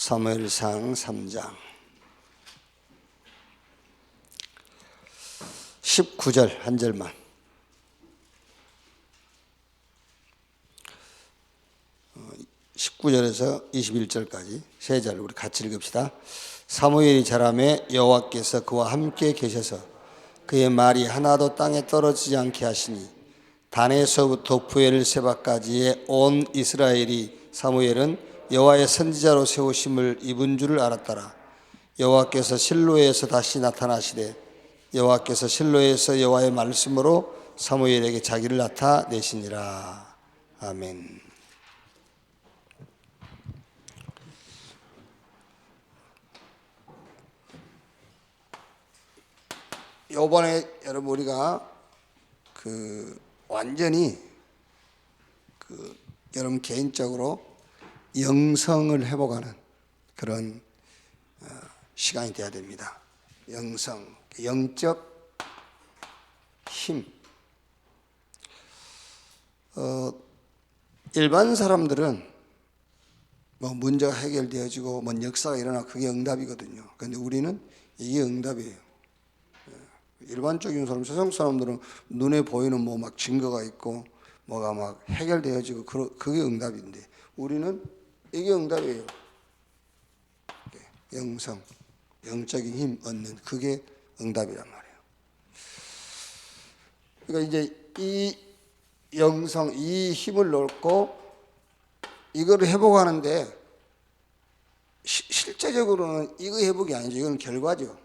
사무엘상 3장 19절 한 절만. 19절에서 21절까지 세 절 우리 같이 읽읍시다. 사무엘이 자라매 여호와께서 그와 함께 계셔서 그의 말이 하나도 땅에 떨어지지 않게 하시니 단에서부터 부엘세바까지의 온 이스라엘이 사무엘은 여호와의 선지자로 세우심을 입은 줄을 알았더라. 여호와께서 실로에서 다시 나타나시되 여호와께서 실로에서 여호와의 말씀으로 사무엘에게 자기를 나타내시니라. 아멘. 요번에 여러분 우리가 완전히 여러분 개인적으로 영성을 회복하는 그런 시간이 돼야 됩니다. 영성, 영적 힘. 일반 사람들은 뭐 문제가 해결되어지고 뭐 역사가 일어나 그게 응답이거든요. 그런데 우리는 이게 응답이에요. 일반적인 사람, 세상 사람들은 눈에 보이는 뭐 막 증거가 있고 뭐가 막 해결되어지고 그게 응답인데 우리는 이게 응답이에요. 영성, 영적인 힘 얻는 그게 응답이란 말이에요. 그러니까 이제 이 영성, 이 힘을 얻고 이거를 회복하는데 실제적으로는 이거 회복이 아니죠. 이건 결과죠.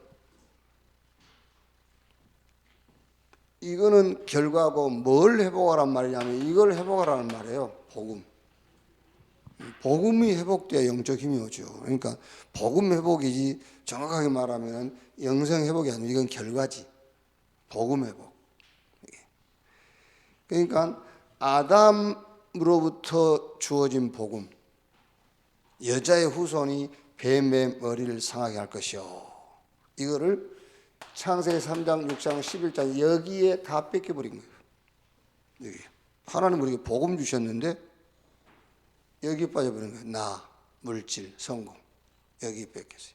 이거는 결과고 뭘 회복하란 말이냐면 이걸 회복하라는 말이에요. 복음. 복음이 회복돼야 영적 힘이 오죠. 그러니까 복음 회복이지 정확하게 말하면 영성 회복이 아니고 이건 결과지. 복음 회복. 그러니까 아담으로부터 주어진 복음. 여자의 후손이 뱀의 머리를 상하게 할 것이요. 이거를 창세기 3장, 6장, 11장 여기에 다 뺏겨버린 거예요. 여기 하나님 우리에게 복음 주셨는데 여기 빠져버린 거예요. 나, 물질, 성공 여기 뺏겼어요.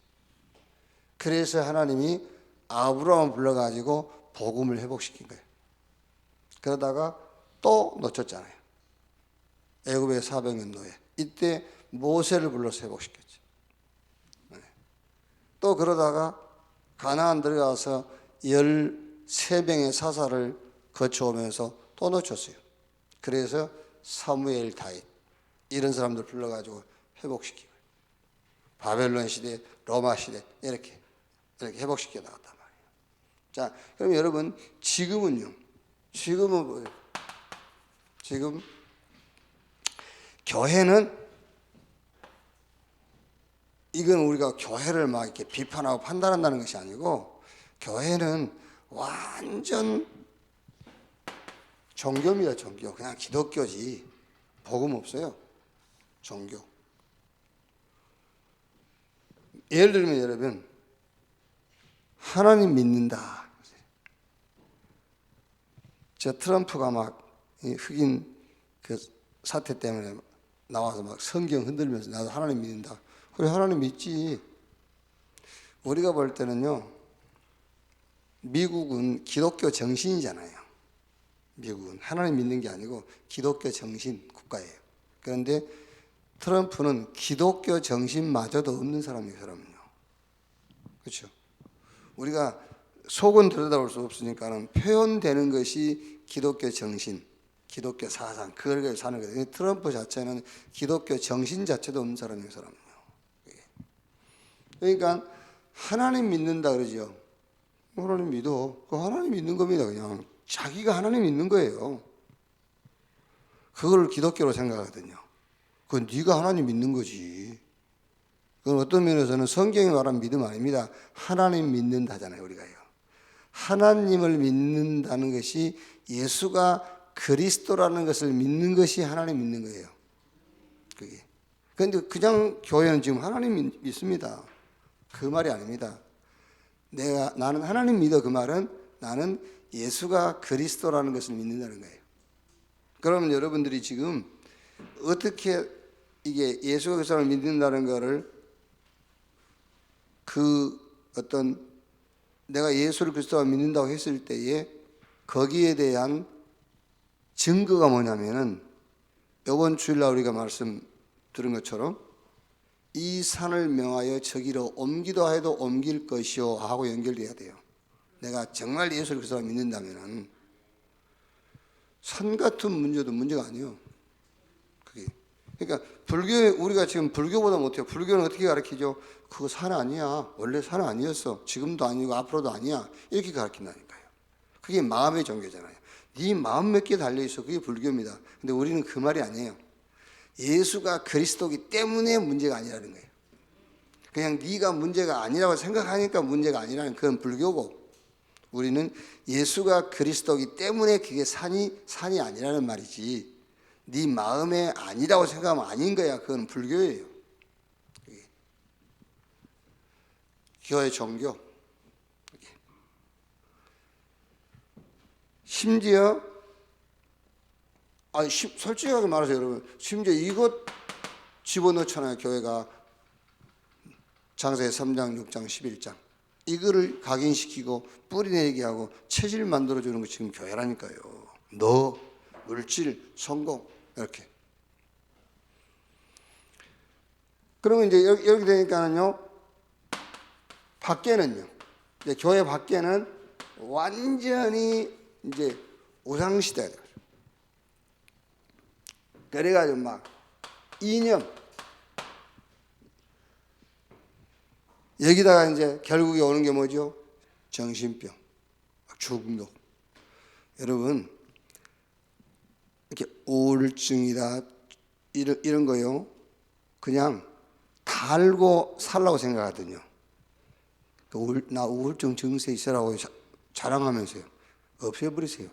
그래서 하나님이 아브라함을 불러가지고 복음을 회복시킨 거예요. 그러다가 또 놓쳤잖아요. 애굽의 400년 노예. 이때 모세를 불러서 회복시켰죠. 또 그러다가 가나안 들어가서 13명의 사사를 거쳐오면서 또 놓쳤어요. 그래서 사무엘, 다윗 이런 사람들 불러가지고 회복시키고 바벨론 시대, 로마 시대 이렇게 회복시켜 나갔단 말이에요. 자, 그럼 여러분 지금은요? 지금은 뭐예요? 지금 교회는 이건 우리가 교회를 막 이렇게 비판하고 판단한다는 것이 아니고 교회는 완전 종교입니다. 종교. 그냥 기독교지. 복음 없어요. 종교. 예를 들면 여러분 하나님 믿는다. 저 트럼프가 막 흑인 그 사태 때문에 나와서 막 성경 흔들면서 나도 하나님 믿는다. 그래 하나님 믿지. 우리가 볼 때는요. 미국은 기독교 정신이잖아요. 미국은 하나님 믿는 게 아니고 기독교 정신 국가예요. 그런데 트럼프는 기독교 정신마저도 없는 사람이에요. 사람은요. 그렇죠? 우리가 속은 들여다볼 수 없으니까는 표현되는 것이 기독교 정신, 기독교 사상 그걸 가지고 사는 거예요. 트럼프 자체는 기독교 정신 자체도 없는 사람이에요. 사람은요. 그러니까 하나님 믿는다 그러죠. 하나님 믿어. 그 하나님 믿는 겁니다. 그냥 자기가 하나님 믿는 거예요. 그걸 기독교로 생각하거든요. 그건 네가 하나님 믿는 거지. 그건 어떤 면에서는 성경이 말하는 믿음 아닙니다. 하나님 믿는다잖아요. 우리가요. 하나님을 믿는다는 것이 예수가 그리스도라는 것을 믿는 것이 하나님 믿는 거예요. 그게. 그런데 그냥 교회는 지금 하나님 믿습니다. 그 말이 아닙니다. 나는 하나님 믿어. 그 말은 나는 예수가 그리스도라는 것을 믿는다는 거예요. 그러면 여러분들이 지금 어떻게 이게 예수가 그리스도를 믿는다는 것을 그 어떤 내가 예수를 그리스도가 믿는다고 했을 때에 거기에 대한 증거가 뭐냐면은 이번 주일날 우리가 말씀 들은 것처럼 이 산을 명하여 저기로 옮기도 해도 옮길 것이요 하고 연결돼야 돼요. 내가 정말 예수를 그리스도가 믿는다면은 산 같은 문제도 문제가 아니에요. 그게. 그러니까 불교에 우리가 지금 불교보다 못해요. 불교는 어떻게 가르치죠? 그거 산 아니야. 원래 산 아니었어. 지금도 아니고 앞으로도 아니야. 이렇게 가르친다니까요. 그게 마음의 종교잖아요. 네 마음 몇 개 달려있어. 그게 불교입니다. 근데 우리는 그 말이 아니에요. 예수가 그리스도이기 때문에 문제가 아니라는 거예요. 그냥 네가 문제가 아니라고 생각하니까 문제가 아니라는 그건 불교고, 우리는 예수가 그리스도이기 때문에 그게 산이 아니라는 말이지, 네 마음에 아니라고 생각하면 아닌 거야. 그건 불교예요. 교회 종교. 심지어 솔직하게 말해서 여러분, 심지어 이것 집어넣잖아요. 교회가 장세기 3장, 6장, 11장 이거를 각인시키고 뿌리내리게 하고 체질 만들어주는 거 지금 교회라니까요. 너, 물질, 성공 이렇게. 그러면 이제 이렇게 되니까는요, 밖에는요, 이제 교회 밖에는 완전히 이제 우상시대가 돼요. 그래가지고 막 이념, 여기다가 이제 결국에 오는 게 뭐죠? 정신병, 중독. 여러분, 이렇게 우울증이다 이런 거요, 그냥 다 알고 살라고 생각하거든요. 나 우울증 증세 있으라고 자랑하면서요, 없애버리세요.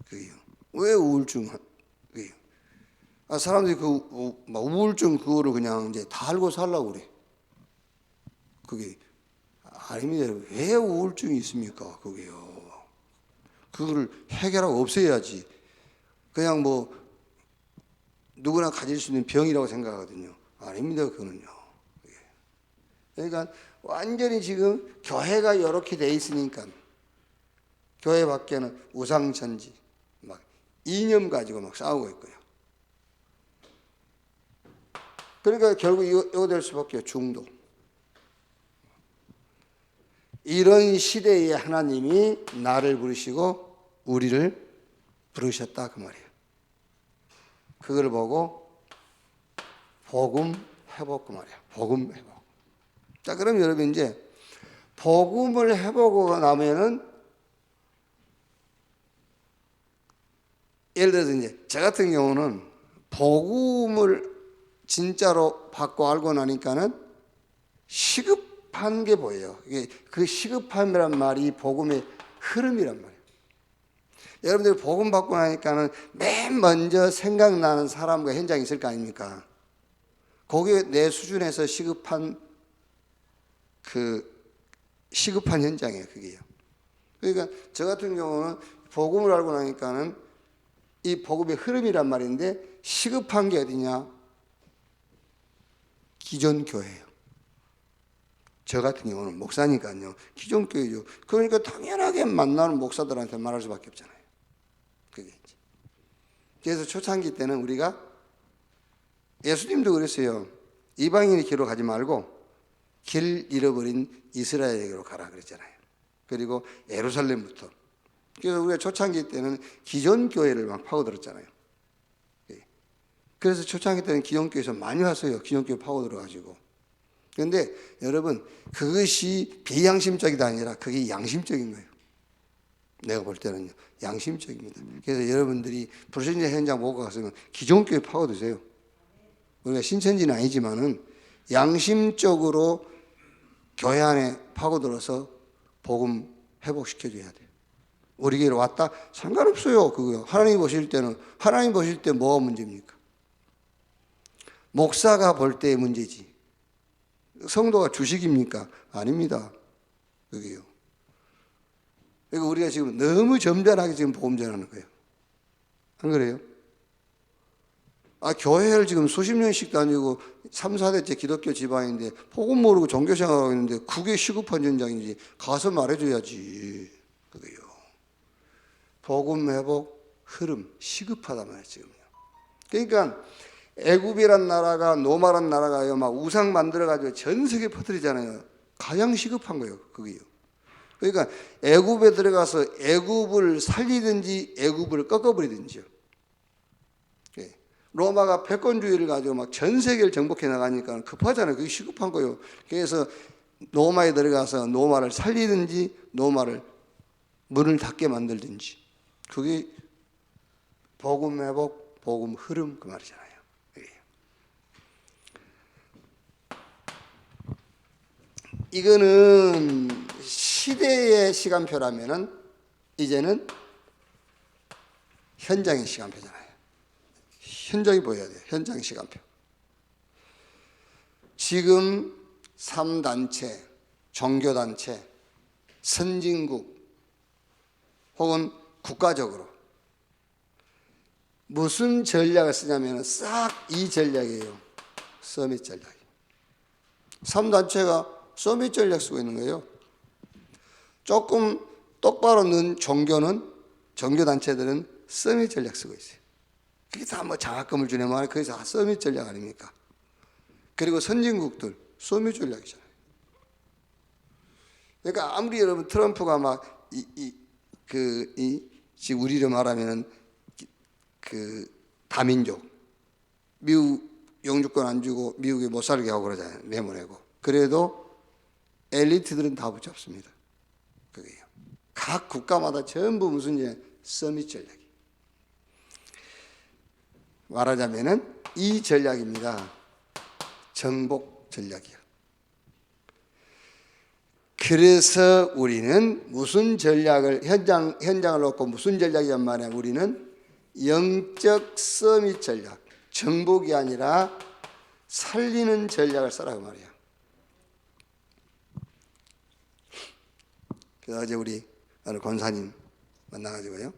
그게요. 왜 우울증? 그게요. 사람들이 그 우울증 그거를 그냥 이제 다 알고 살라고 그래. 그게 아닙니다. 왜 우울증이 있습니까? 그게요. 그거를 해결하고 없애야지. 그냥 뭐 누구나 가질 수 있는 병이라고 생각하거든요. 아닙니다. 그거는요. 그러니까 완전히 지금 교회가 이렇게 돼 있으니까 교회 밖에는 우상천지, 막 이념 가지고 막 싸우고 있고요. 그러니까 결국 이거 될 수밖에 없어요. 중독. 이런 시대에 하나님이 나를 부르시고 우리를 부르셨다 그 말이에요. 그걸 보고 복음 회복 그 말이에요. 복음 회복. 자, 그럼 여러분 이제 복음을 해보고 나면은, 예를 들어서 이제 저 같은 경우는 복음을 진짜로 받고 알고 나니까는 시급한 게 보여요. 그 시급함이란 말이 복음의 흐름이란 말이에요. 여러분들이 복음 받고 나니까는 맨 먼저 생각나는 사람과 현장이 있을 거 아닙니까? 그게 내 수준에서 시급한 현장이에요. 그게요. 그러니까 저 같은 경우는 복음을 알고 나니까는 이 복음의 흐름이란 말인데, 시급한 게 어디냐? 기존 교회예요. 저 같은 경우는 목사니까요. 기존 교회죠. 그러니까 당연하게 만나는 목사들한테 말할 수밖에 없잖아요. 그게 이제. 그래서 초창기 때는 우리가, 예수님도 그랬어요. 이방인의 길로 가지 말고 길 잃어버린 이스라엘에게로 가라 그랬잖아요. 그리고 예루살렘부터. 그래서 우리가 초창기 때는 기존 교회를 막 파고들었잖아요. 그래서 초창기 때는 기존 교회에서 많이 왔어요. 기존 교회 파고들어가지고. 그런데 여러분, 그것이 비양심적이다 아니라 그게 양심적인 거예요. 내가 볼 때는요, 양심적입니다. 그래서 여러분들이 불신자 현장 보고 갔으면 기존 교회 파고드세요. 우리가 신천지는 아니지만은 양심적으로 교회 안에 파고들어서 복음 회복시켜줘야 돼요. 우리 교회로 왔다? 상관없어요. 그거요. 하나님 보실 때 뭐가 문제입니까? 목사가 볼 때의 문제지. 성도가 주식입니까? 아닙니다. 그게요. 그러니까 우리가 지금 너무 점잖하게 지금 복음 전하는 거예요. 안 그래요? 교회를 지금 수십 년씩 다니고 3, 4대째 기독교 집안인데 복음 모르고 종교생활하고 있는데 그게 시급한 전장인지 가서 말해줘야지. 그게요. 복음 회복 흐름 시급하단 말이에요 지금요. 그러니까 애굽이란 나라가 노마란 나라가요 막 우상 만들어가지고 전 세계 퍼뜨리잖아요. 가장 시급한 거예요 그게요. 그러니까 애굽에 들어가서 애굽을 살리든지 애굽을 꺾어버리든지요. 로마가 패권주의를 가지고 막 전 세계를 정복해 나가니까 급하잖아요. 그게 시급한 거예요. 그래서 로마에 들어가서 로마를 살리든지 로마를 문을 닫게 만들든지 그게 복음 회복, 복음 흐름 그 말이잖아요. 이거는 시대의 시간표라면은 이제는 현장의 시간표잖아요. 현장이 보여야 돼요. 현장 시간표. 지금 3단체, 종교단체, 선진국 혹은 국가적으로 무슨 전략을 쓰냐면 싹 이 전략이에요. 서밋 전략. 3단체가 서밋 전략 쓰고 있는 거예요. 조금 똑바로 넣은 종교단체들은 서밋 전략 쓰고 있어요. 그게 다 뭐 장학금을 주네 뭐 그게 다 서밋 전략 아닙니까? 그리고 선진국들 서밋 전략이잖아요. 그러니까 아무리 여러분 트럼프가 막 지금 우리로 말하면은 그 다민족 미국 영주권 안 주고 미국에 못 살게 하고 그러잖아요. 내보내고 그래도 엘리트들은 다 붙잡습니다. 그게요. 각 국가마다 전부 무슨 서밋 전략이. 말하자면은 이 전략입니다. 정복 전략이요. 그래서 우리는 무슨 전략을 현장을 놓고 무슨 전략이란 말이야. 우리는 영적 서밋 전략, 정복이 아니라 살리는 전략을 써라고 말이야. 그래서 어제 우리 어느 권사님 만나가지고요.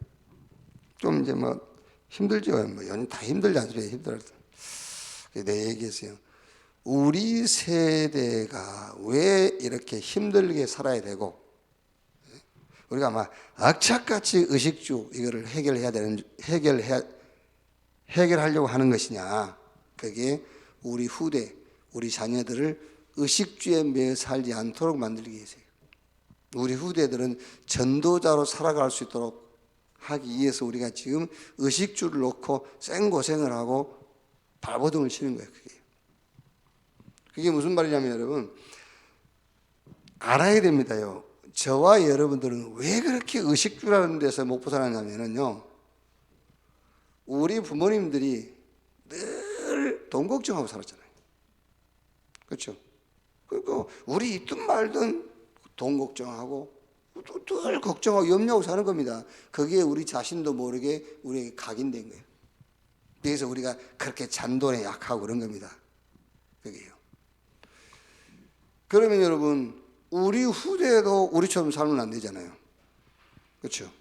좀 이제 뭐 힘들죠. 뭐 연인 다 힘들지 않습니까? 힘들었어. 내 얘기했어요. 우리 세대가 왜 이렇게 힘들게 살아야 되고 우리가 막 악착같이 의식주 이거를 해결하려고 하는 것이냐? 그게 우리 후대, 우리 자녀들을 의식주에 매여 살지 않도록 만들기 위해서요. 우리 후대들은 전도자로 살아갈 수 있도록 하기 위해서 우리가 지금 의식주를 놓고 생고생을 하고 발버둥을 치는 거예요. 그게 무슨 말이냐면 여러분 알아야 됩니다요. 저와 여러분들은 왜 그렇게 의식주라는 데서 못 벗어나냐면요. 우리 부모님들이 늘 돈 걱정하고 살았잖아요. 그렇죠? 그리고 우리 있든 말든 돈 걱정하고 늘 걱정하고 염려하고 사는 겁니다. 그게 우리 자신도 모르게 우리에게 각인된 거예요. 그래서 우리가 그렇게 잔돈에 약하고 그런 겁니다. 그게요. 그러면 여러분 우리 후대도 우리처럼 살면 안 되잖아요. 그렇죠?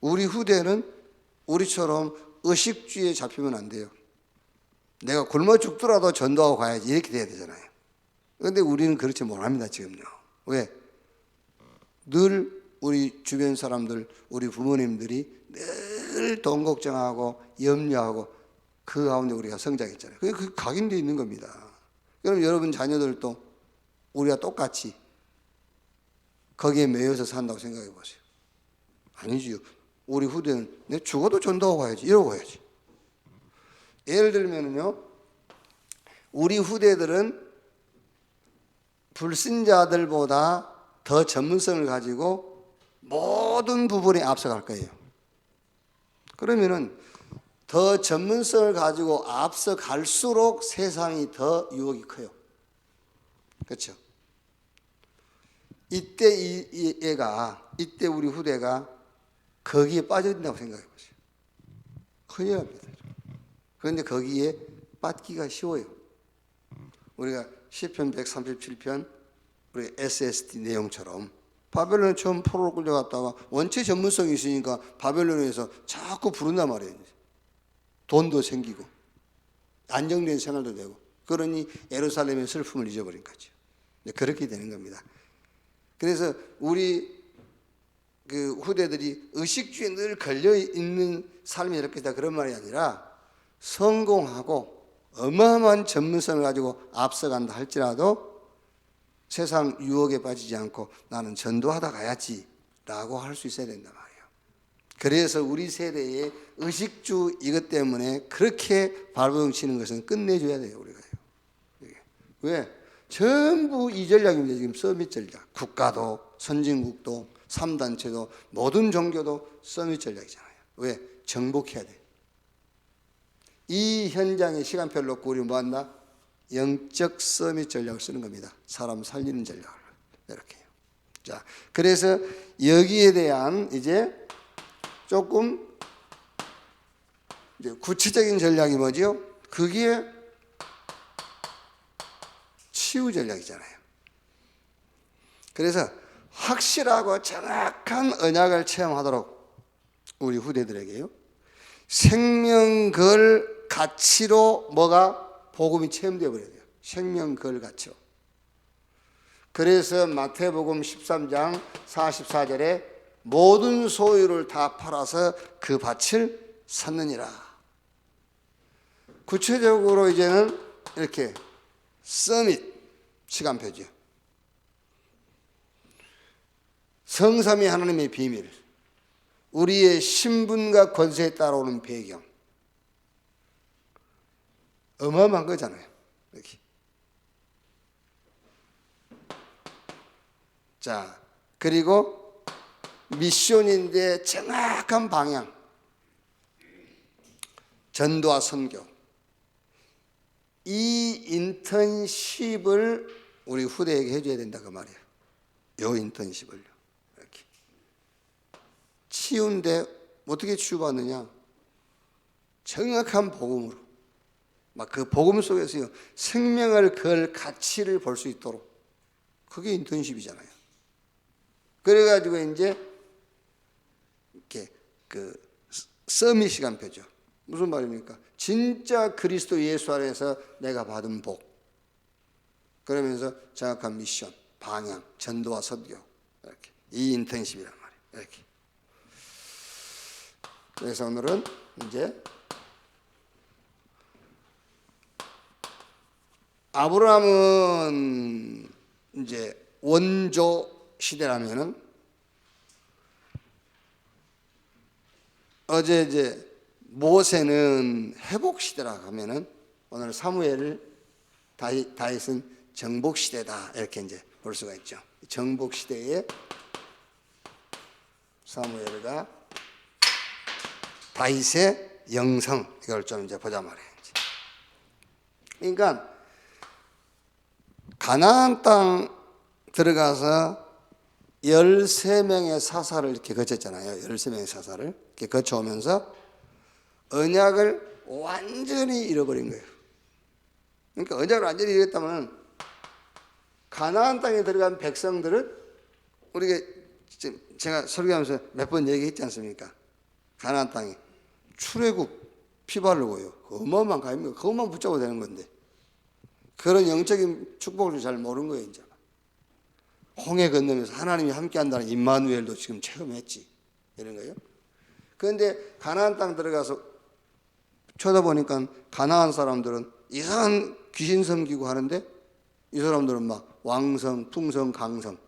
우리 후대는 우리처럼 의식주의에 잡히면 안 돼요. 내가 굶어 죽더라도 전도하고 가야지 이렇게 돼야 되잖아요. 그런데 우리는 그렇지 못합니다 지금요. 왜? 늘 우리 주변 사람들, 우리 부모님들이 늘 돈 걱정하고 염려하고 그 가운데 우리가 성장했잖아요. 그게 각인되어 있는 겁니다. 그럼 여러분 자녀들도 우리가 똑같이 거기에 매여서 산다고 생각해 보세요. 아니지요. 우리 후대는 내 죽어도 전도하고 가야지 이러고 가야지. 예를 들면요, 우리 후대들은 불신자들보다 더 전문성을 가지고 모든 부분에 앞서갈 거예요. 그러면은 더 전문성을 가지고 앞서갈수록 세상이 더 유혹이 커요. 그렇죠? 이때 이때 우리 후대가 거기에 빠져든다고 생각해 보세요. 큰일 납니다. 그런데 거기에 빠지기가 쉬워요. 우리가 시편 137편 우리 SSD 내용처럼 바벨론에 처음 포로로 끌려갔다가 원체 전문성이 있으니까 바벨론에서 자꾸 부른단 말이에요. 돈도 생기고 안정된 생활도 되고. 그러니 예루살렘의 슬픔을 잊어버린 거죠. 그렇게 되는 겁니다. 그래서 우리 그 후대들이 의식주에 늘 걸려 있는 삶이 이렇게 다 그런 말이 아니라 성공하고 어마어마한 전문성을 가지고 앞서간다 할지라도 세상 유혹에 빠지지 않고 나는 전도하다 가야지 라고 할 수 있어야 된단 말이에요. 그래서 우리 세대의 의식주 이것 때문에 그렇게 발버둥 치는 것은 끝내줘야 돼요. 우리가. 왜? 전부 이 전략입니다. 지금 서밋 전략. 국가도 선진국도 3단체도 모든 종교도 서밋 전략이잖아요. 왜? 정복해야 돼. 이 현장에 시간표를 놓고 우리 뭐 한다? 영적 서밋 전략을 쓰는 겁니다. 사람 살리는 전략을. 이렇게요. 자, 그래서 여기에 대한 이제 조금 이제 구체적인 전략이 뭐죠? 그게 치유 전략이잖아요. 그래서 확실하고 정확한 언약을 체험하도록 우리 후대들에게요. 생명걸 가치로 뭐가 복음이 체험되어 버려야 돼요. 생명걸 가치로. 그래서 마태복음 13장 44절에 모든 소유를 다 팔아서 그 밭을 샀느니라. 구체적으로 이제는 이렇게 서밋 시간표죠. 성삼위 하나님의 비밀, 우리의 신분과 권세에 따라오는 배경, 어마어마한 거잖아요. 이렇게. 자, 그리고 미션인데 정확한 방향, 전도와 선교. 이 인턴십을 우리 후대에게 해줘야 된다 그 말이에요. 요 인턴십을요. 이렇게 치유인데 어떻게 치유받느냐? 정확한 복음으로, 막 그 복음 속에서 생명을 걸 가치를 볼 수 있도록. 그게 인턴십이잖아요. 그래가지고 이제 이렇게 그 서밋 시간표죠. 무슨 말입니까? 진짜 그리스도 예수 안에서 내가 받은 복. 그러면서 정확한 미션, 방향, 전도와 선교. 이렇게. 이 인턴십이란 말이에요. 이렇게. 그래서 오늘은 이제 아브라함은 이제 원조 시대라면은 어제 이제 모세는 회복 시대라고 하면은 오늘 사무엘 다윗은 정복 시대다 이렇게 이제 볼 수가 있죠. 정복 시대에 사무엘과 다윗의 영성 이걸 좀 이제 보자 말이에요. 그러니까 가나안 땅 들어가서 13명의 사사를 이렇게 거쳤잖아요. 13명의 사사를 이렇게 거쳐오면서 언약을 완전히 잃어버린 거예요. 그러니까 언약을 완전히 잃었다면 가나안 땅에 들어간 백성들은 우리가 제가 설교하면서 몇 번 얘기했지 않습니까? 가나안 땅에 출애굽 피 바르고요. 어마어마한 가입니다. 그것만 붙잡아도 되는 건데 그런 영적인 축복을 잘 모르는 거예요. 이제 홍해 건너면서 하나님이 함께한다는 임마누엘도 지금 체험했지 이런 거예요. 그런데 가나안 땅 들어가서 쳐다보니까 가나안 사람들은 이상한 귀신 섬기고 하는데 이 사람들은 막 왕성, 풍성, 강성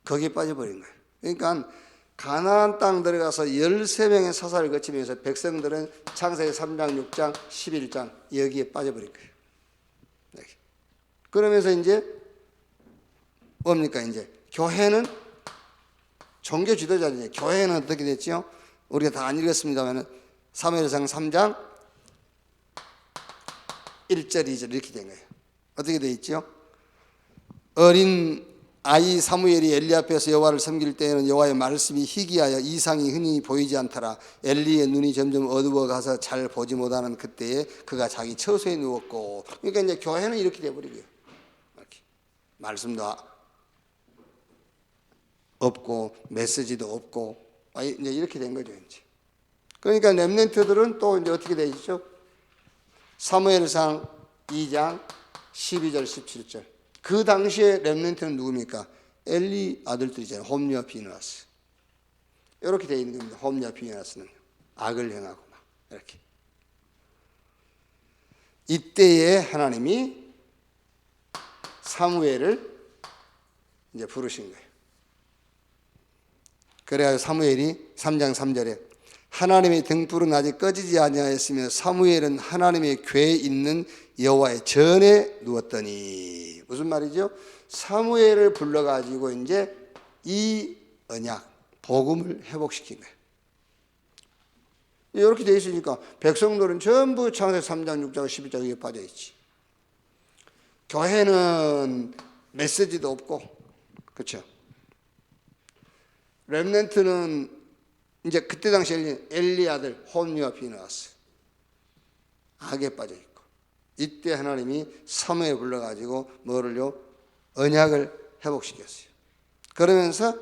거기에 빠져버린 거예요. 그러니까 가나안 땅 들어가서 13명의 사사를 거치면서 백성들은 창세기 3장, 6장, 11장 여기에 빠져버린 거예요. 그러면서 이제 뭡니까? 이제 교회는 종교 지도자들이에요. 교회는 어떻게 됐죠? 우리가 다 안 읽었습니다만 사무엘상 3장 1절 2절 이렇게 된 거예요. 어떻게 돼 있죠? 어린 아이 사무엘이 엘리 앞에서 여호와를 섬길 때에는 여호와의 말씀이 희귀하여 이상이 흔히 보이지 않더라. 엘리의 눈이 점점 어두워가서 잘 보지 못하는 그때에 그가 자기 처소에 누웠고. 그러니까 이제 교회는 이렇게 돼버리고요. 이렇게. 말씀도 없고 메시지도 없고 이제 이렇게 된 거죠. 이제. 그러니까 렘넌트들은 또 이제 어떻게 되죠? 사무엘상 2장 12절 17절. 그 당시에 렘넌트는 누굽니까? 엘리 아들들이잖아요. 홈리와 비느하스. 이렇게 되어 있는 겁니다. 홈리와 비느하스는 악을 행하고 막 이렇게. 이때에 하나님이 사무엘을 이제 부르신 거예요. 그래야 사무엘이 3장 3절에 하나님의 등불은 아직 꺼지지 아니하였으며 사무엘은 하나님의 궤에 있는 여호와의 전에 누웠더니, 무슨 말이죠? 사무엘을 불러가지고 이제 이 언약, 복음을 회복시킨 거예요. 이렇게 되어 있으니까 백성들은 전부 창세기 3장, 6장, 11장에 빠져 있지. 교회는 메시지도 없고, 그렇죠? 렘넌트는 이제 그때 당시 엘리 아들 홈리와 비느하스 악에 빠져 있고, 이때 하나님이 사무엘 불러가지고 뭐를요? 언약을 회복시켰어요. 그러면서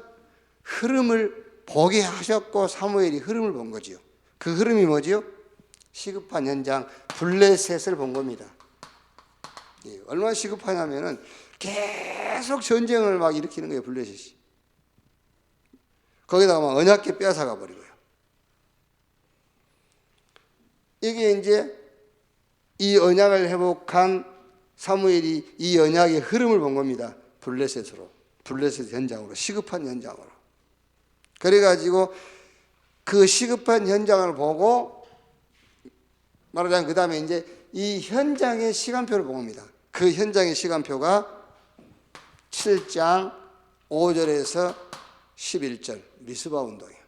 흐름을 보게 하셨고 사무엘이 흐름을 본 거지요. 그 흐름이 뭐지요? 시급한 현장 블레셋을 본 겁니다. 얼마나 시급하냐면은 계속 전쟁을 막 일으키는 거예요. 블레셋이. 거기다가 막 언약궤 빼앗아가 버리고요. 이게 이제 이 언약을 회복한 사무엘이 이 언약의 흐름을 본 겁니다. 블레셋으로, 블레셋 현장으로, 시급한 현장으로. 그래가지고 그 시급한 현장을 보고 말하자면 그 다음에 이제 이 현장의 시간표를 본 겁니다. 그 현장의 시간표가 7장 5절에서 11절 미스바 운동이에요.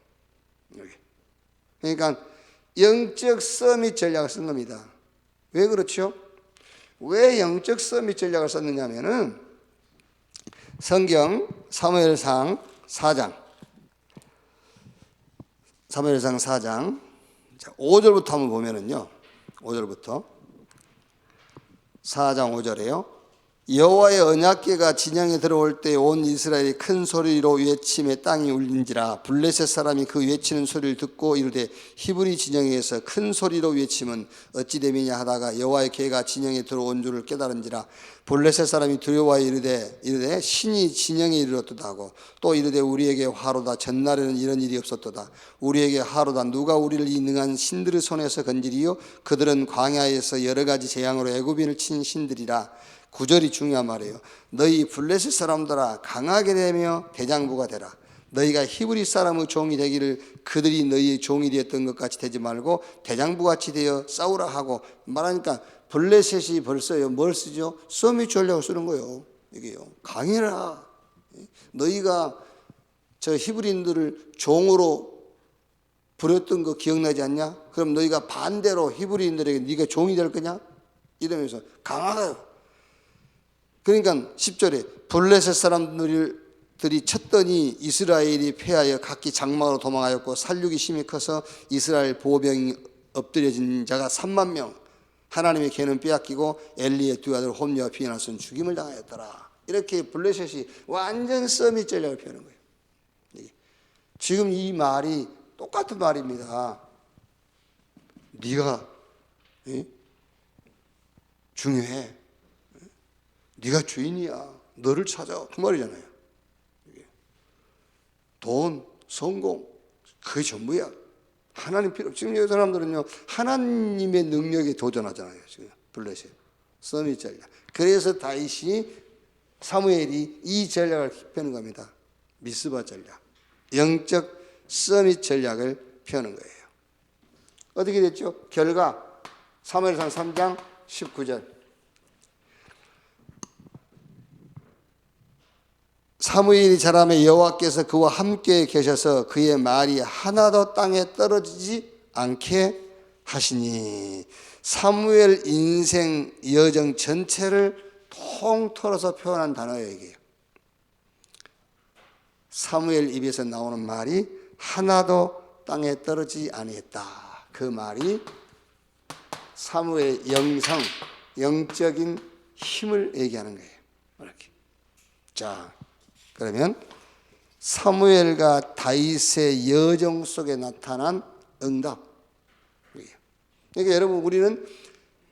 여기. 그러니까 영적 서밋 전략을 쓴 겁니다. 왜 그렇죠? 왜 영적 서밋 전략을 썼느냐 하면은 성경 사무엘상 4장 5절부터 한번 보면은요. 5절부터 4장 5절에요. 여호와의 언약궤가 진영에 들어올 때 온 이스라엘이 큰 소리로 외치며 땅이 울린지라. 블레셋 사람이 그 외치는 소리를 듣고 이르되 히브리 진영에서 큰 소리로 외치면 어찌 됨이냐 하다가 여호와의 궤가 진영에 들어온 줄을 깨달은지라. 블레셋 사람이 두려워하여 이르되 신이 진영에 이르렀도다 하고 또 이르되 우리에게 화로다. 전날에는 이런 일이 없었도다. 우리에게 화로다. 누가 우리를 이 능한 신들의 손에서 건지리요? 그들은 광야에서 여러 가지 재앙으로 애굽인을 친 신들이라. 9절이 중요한 말이에요. 너희 블레셋 사람들아 강하게 되며 대장부가 되라. 너희가 히브리 사람의 종이 되기를 그들이 너희의 종이 되었던 것 같이 되지 말고 대장부같이 되어 싸우라 하고 말하니까 블레셋이 벌써요 뭘 쓰죠? 서밋 전략을 쓰는 거예요. 이게요. 강해라. 너희가 저 히브리인들을 종으로 부렸던 거 기억나지 않냐? 그럼 너희가 반대로 히브리인들에게 네가 종이 될 거냐? 이러면서 강하다. 그러니까 10절에 블레셋 사람들이 쳤더니 이스라엘이 패하여 각기 장막으로 도망하였고 살육이 심히 커서 이스라엘 보병이 엎드려진 자가 3만 명. 하나님의 궤는 빼앗기고 엘리의 두 아들 홈리와 비느하스는 죽임을 당하였더라. 이렇게 블레셋이 완전 서밋 전략을 펴는 거예요. 지금 이 말이 똑같은 말입니다. 네가 중요해. 네가 주인이야. 너를 찾아. 그 말이잖아요. 돈, 성공, 그게 전부야. 하나님 필요 없어. 지금 이 사람들은요, 하나님의 능력에 도전하잖아요. 지금 블레셋, 서밋 전략. 그래서 다윗이 사무엘이 이 전략을 펴는 겁니다. 미스바 전략. 영적 서밋 전략을 펴는 거예요. 어떻게 됐죠? 결과 사무엘상 3장 19절. 사무엘이 자라매 여호와께서 그와 함께 계셔서 그의 말이 하나도 땅에 떨어지지 않게 하시니. 사무엘 인생 여정 전체를 통틀어서 표현한 단어예요. 이게 사무엘 입에서 나오는 말이 하나도 땅에 떨어지지 아니했다. 그 말이 사무엘의 영성, 영적인 힘을 얘기하는 거예요. 이렇게. 자, 그러면 사무엘과 다윗의 여정 속에 나타난 응답. 그러니까 여러분 우리는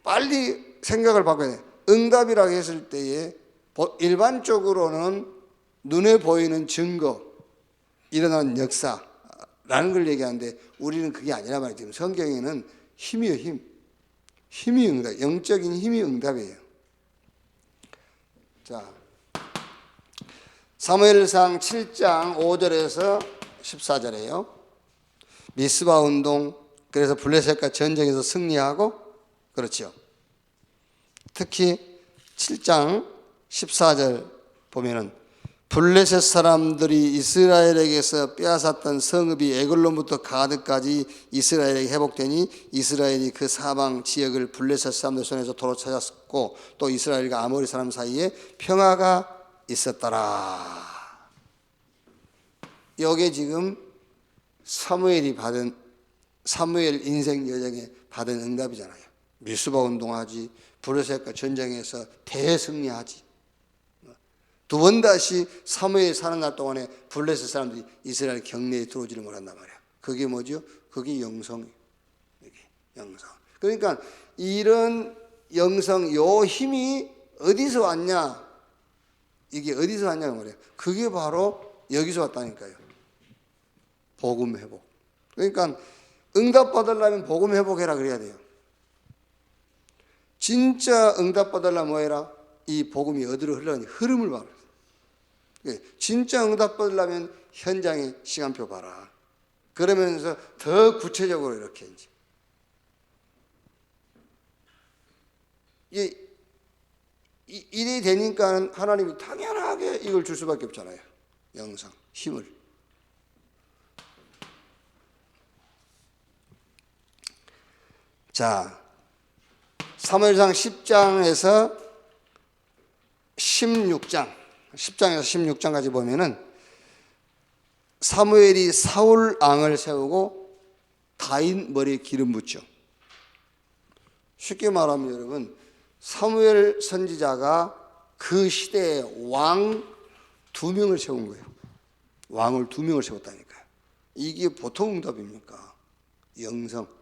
빨리 생각을 바꿔야 돼. 응답이라고 했을 때에 일반적으로는 눈에 보이는 증거, 일어난 역사라는 걸 얘기하는데 우리는 그게 아니라 말이죠. 지금 성경에는 힘이에요, 힘. 힘이 응답, 영적인 힘이 응답이에요. 자, 사무엘상 7장 5절에서 14절이에요. 미스바 운동, 그래서 블레셋과 전쟁에서 승리하고, 그렇죠. 특히 7장 14절 보면은 블레셋 사람들이 이스라엘에게서 빼앗았던 성읍이 에글론부터 가드까지 이스라엘에게 회복되니 이스라엘이 그 사방 지역을 블레셋 사람들 손에서 도로 찾았고 또 이스라엘과 아모리 사람 사이에 평화가 있었더라. 이게 지금 사무엘 인생 여정에 받은 응답이잖아요. 미스바 운동하지, 블레셋과 전쟁에서 대승리하지. 두 번 다시 사무엘 사는 날 동안에 블레셋 사람들이 이스라엘 경내에 들어오지를 못한단 말이야. 그게 뭐죠? 그게 영성이에요. 영성. 그러니까 이런 영성, 요 힘이 어디서 왔냐? 이게 어디서 왔냐고 말이에요. 그게 바로 여기서 왔다니까요. 복음 회복. 그러니까 응답 받으려면 복음 회복해라 그래야 돼요. 진짜 응답 받으려면 뭐 해라? 이 복음이 어디로 흘러가는지 흐름을 봐라. 진짜 응답 받으려면 현장의 시간표 봐라. 그러면서 더 구체적으로 이렇게 이제 일이 되니까 하나님이 당연하게 이걸 줄 수밖에 없잖아요. 영성, 힘을. 자, 사무엘상 10장에서 16장까지 보면은 사무엘이 사울 왕을 세우고 다윗 머리에 기름 붓죠. 쉽게 말하면 여러분, 사무엘 선지자가 그 시대에 왕 2명을 세운 거예요. 왕을 2명을 세웠다니까요. 이게 보통 응답입니까? 영성.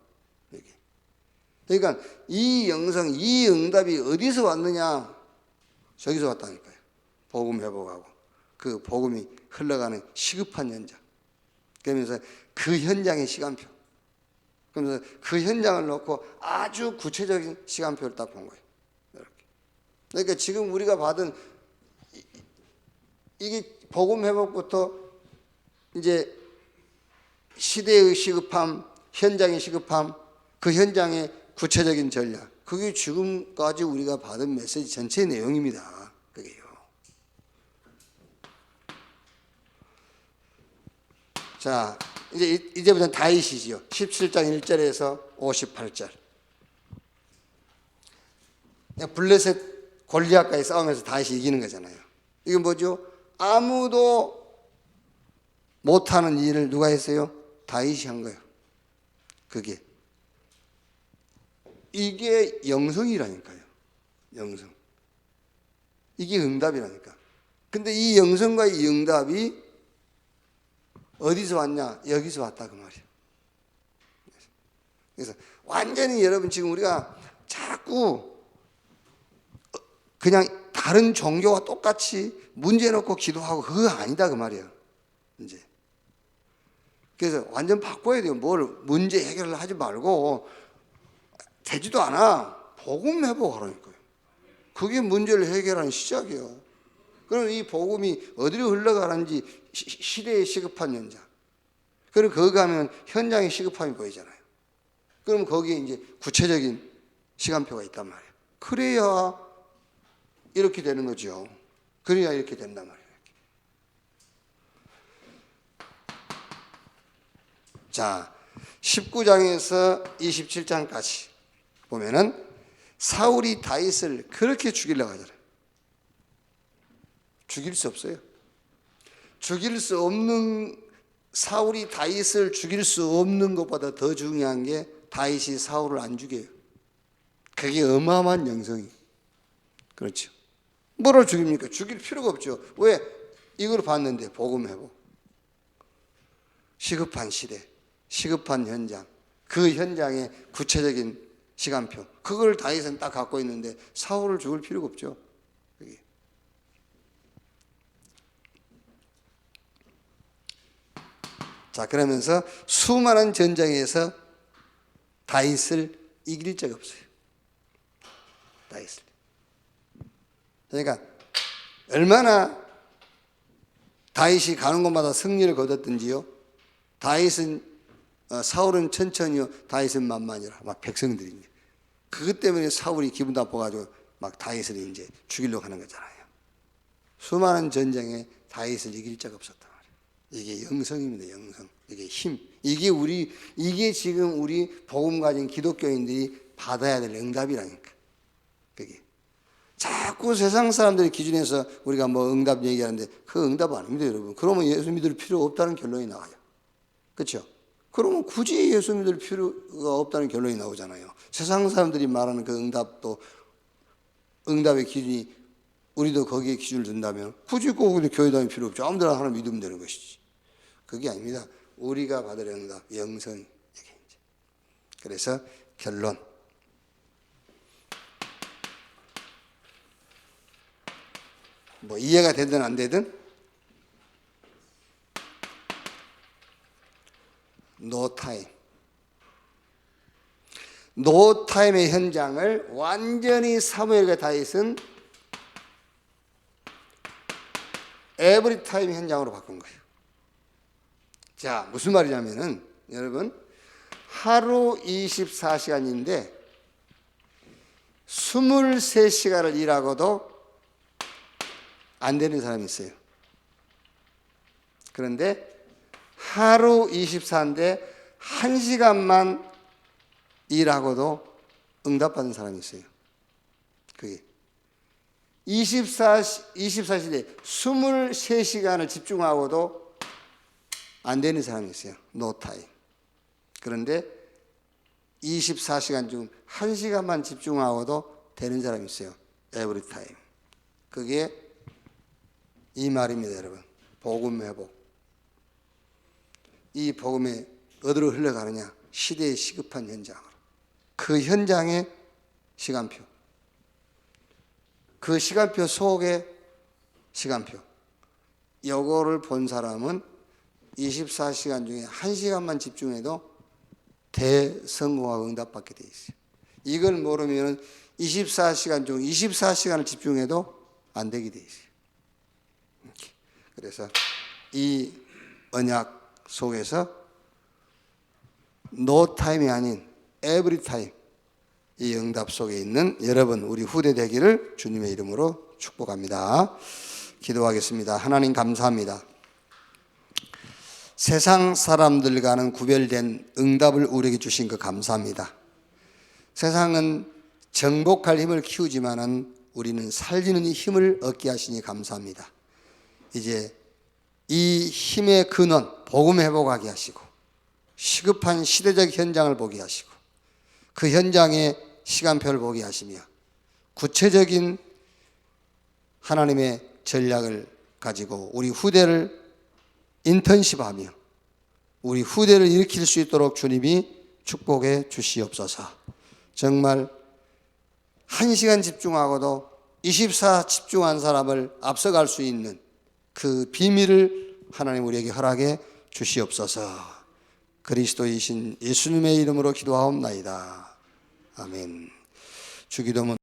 그러니까 이 영성, 이 응답이 어디서 왔느냐? 저기서 왔다니까요. 복음 회복하고 그 복음이 흘러가는 시급한 현장. 그러면서 그 현장의 시간표. 그러면서 그 현장을 놓고 아주 구체적인 시간표를 딱 본 거예요. 이렇게. 그러니까 지금 우리가 받은 이게 복음 회복부터 이제 시대의 시급함, 현장의 시급함, 그 현장의 구체적인 전략. 그게 지금까지 우리가 받은 메시지 전체의 내용입니다. 그게요. 자, 이제부터는 다윗이지요. 17장 1절에서 58절. 블레셋 골리앗과의 싸움에서 다윗이 이기는 거잖아요. 이건 뭐죠? 아무도 못하는 일을 누가 했어요? 다윗이 한 거예요. 그게. 이게 영성이라니까요. 영성. 이게 응답이라니까. 근데 이 영성과 이 응답이 어디서 왔냐? 여기서 왔다 그 말이에요. 그래서 완전히 여러분 지금 우리가 자꾸 그냥 다른 종교와 똑같이 문제 놓고 기도하고 그거 아니다 그 말이에요. 이제. 그래서 완전 바꿔야 돼요. 뭘 문제 해결을 하지 말고 되지도 않아. 복음 회복하라니까요. 그게 문제를 해결하는 시작이에요. 그럼 이 복음이 어디로 흘러가는지 시대의 시급한 현장. 그럼 거기 가면 현장의 시급함이 보이잖아요. 그럼 거기에 이제 구체적인 시간표가 있단 말이에요. 그래야 이렇게 되는 거죠. 그래야 이렇게 된단 말이에요. 자, 19장에서 27장까지 보면은 사울이 다윗을 그렇게 죽이려고 하잖아요. 죽일 수 없어요. 죽일 수 없는, 사울이 다윗을 죽일 수 없는 것보다 더 중요한 게 다윗이 사울을 안 죽여요. 그게 어마어마한 영성이. 그렇죠. 뭐를 죽입니까? 죽일 필요가 없죠. 왜? 이걸 봤는데 복음 회복. 시급한 시대, 시급한 현장, 그 현장의 구체적인 시간표. 그걸 다윗은 딱 갖고 있는데 사울을 죽을 필요가 없죠. 여기. 자, 그러면서 수많은 전쟁에서 다윗을 이길 적 없어요. 다윗을. 그러니까 얼마나 다윗이 가는 곳마다 승리를 거뒀든지요. 사울은 천천히요, 다윗은 만만이라 막 백성들이 그것 때문에 사울이 기분 나빠가지고 막 다윗을 이제 죽이려고 하는 거잖아요. 수많은 전쟁에 다윗을 이길 적 없었단 말이에요. 이게 영성입니다. 영성. 이게 힘. 이게 지금 우리 복음 가진 기독교인들이 받아야 될 응답이라니까. 그게 자꾸 세상 사람들의 기준에서 우리가 뭐 응답 얘기하는데 그 응답 아닙니다, 여러분. 그러면 예수 믿을 필요 없다는 결론이 나와요. 그렇죠? 그러면 굳이 예수 믿을 필요가 없다는 결론이 나오잖아요. 세상 사람들이 말하는 그 응답도 응답의 기준이 우리도 거기에 기준을 둔다면 굳이 꼭 교회 다닐 필요 없죠. 아무데나 하나 믿으면 되는 것이지. 그게 아닙니다. 우리가 받을 응답, 영성. 그래서 결론. 뭐 이해가 되든 안 되든 노타임. 노타임의 현장을 완전히 사무엘과 다윗은 에브리타임 현장으로 바꾼 거예요. 자, 무슨 말이냐면은 여러분 하루 24시간인데 23시간을 일하고도 안 되는 사람이 있어요. 그런데 하루 24인데 1시간만 일하고도 응답받은 사람이 있어요. 그게 24시간에 23시간을 집중하고도 안 되는 사람이 있어요. 노타임. 그런데 24시간 중 1시간만 집중하고도 되는 사람이 있어요. 에브리타임. 그게 이 말입니다, 여러분. 복음 회복. 이 복음이 어디로 흘러가느냐? 시대의 시급한 현장으로. 그 현장의 시간표. 그 시간표 속의 시간표. 요거를 본 사람은 24시간 중에 1시간만 집중해도 대성공하고 응답받게 돼 있어요. 이걸 모르면 24시간 중 24시간을 집중해도 안 되게 돼 있어요. 그래서 이 언약 속에서 no time이 아닌 every time 이 응답 속에 있는 여러분 우리 후대 되기를 주님의 이름으로 축복합니다. 기도하겠습니다. 하나님 감사합니다. 세상 사람들과는 구별된 응답을 우리에게 주신 것 감사합니다. 세상은 정복할 힘을 키우지만은 우리는 살리는 힘을 얻게 하시니 감사합니다. 이제 이 힘의 근원, 복음 회복하게 하시고 시급한 시대적 현장을 보게 하시고 그 현장의 시간표를 보게 하시며 구체적인 하나님의 전략을 가지고 우리 후대를 인턴십하며 우리 후대를 일으킬 수 있도록 주님이 축복해 주시옵소서. 정말 1시간 집중하고도 24 집중한 사람을 앞서갈 수 있는 그 비밀을 하나님 우리에게 허락해 주시옵소서. 그리스도이신 예수님의 이름으로 기도하옵나이다. 아멘. 주기도문